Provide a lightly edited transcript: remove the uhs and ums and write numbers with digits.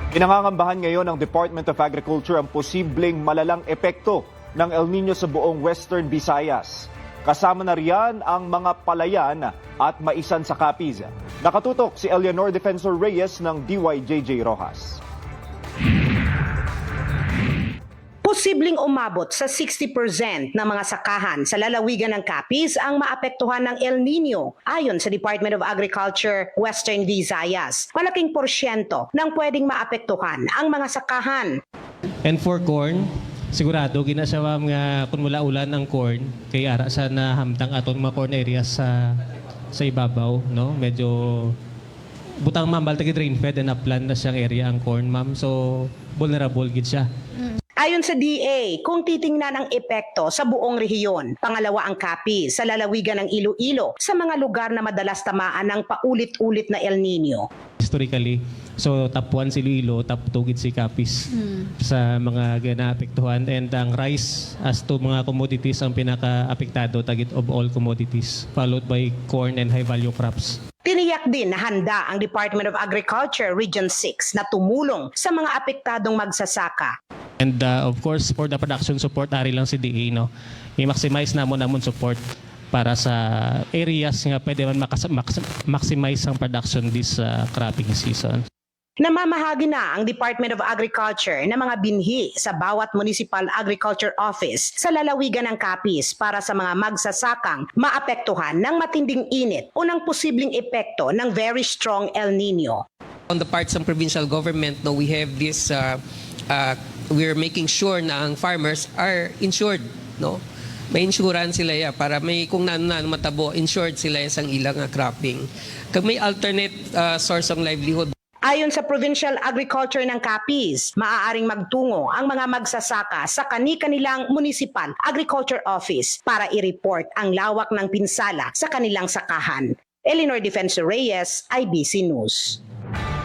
Pinangangambahan ngayon ng Department of Agriculture ang posibleng malalang epekto ng El Nino sa buong Western Visayas. Kasama na riyan ang mga palayan at maisan sa Capiz. Nakatutok si Eleanor Defensor Reyes ng DYJJ Rojas. Posibleng umabot sa 60% ng mga sakahan sa lalawigan ng Capiz ang maapektuhan ng El Nino ayon sa Department of Agriculture Western Visayas. Malaking porsyento ng pwedeng maapektuhan ang mga sakahan. And for corn, sigurado ginasawam nga kung wala ulan ang corn kay ara sa nahamtang aton mga corn areas sa ibabaw, no? Medyo butang ma'am balta drain fed and upland na siyang area ang corn, ma'am. So vulnerable gid siya. Ayon sa DA, kung titingnan ang epekto sa buong rehiyon, pangalawa ang Capiz sa lalawigan ng Iloilo sa mga lugar na madalas tamaan ng paulit-ulit na El Nino. Historically, so top 1 si Iloilo, top 2 gid si Capiz sa mga ganaapektuhan, and ang rice as to mga commodities ang pinaka-apektado tagit of all commodities, followed by corn and high value crops. Tiniyak din na handa ang Department of Agriculture Region 6 na tumulong sa mga apektadong magsasaka. And of course, for the production support, ari lang si DA, no? I-maximize namon support para sa areas nga pwede man maximize ang production this cropping season. Namamahagi na ang Department of Agriculture ng mga binhi sa bawat Municipal Agriculture Office sa lalawigan ng Capiz para sa mga magsasakang maapektuhan ng matinding init o ng posibleng epekto ng very strong El Nino. On the parts ng provincial government, no, we have this we're making sure na ang farmers are insured, no? May insurance sila ya para may kung nano matabo, insured sila sa ilang cropping. Kag may alternate source of livelihood. Ayon sa Provincial Agriculture ng Capiz, maaaring magtungo ang mga magsasaka sa kani-kanilang Municipal Agriculture Office para i-report ang lawak ng pinsala sa kanilang sakahan. Eleanor Defensor Reyes, IBC News.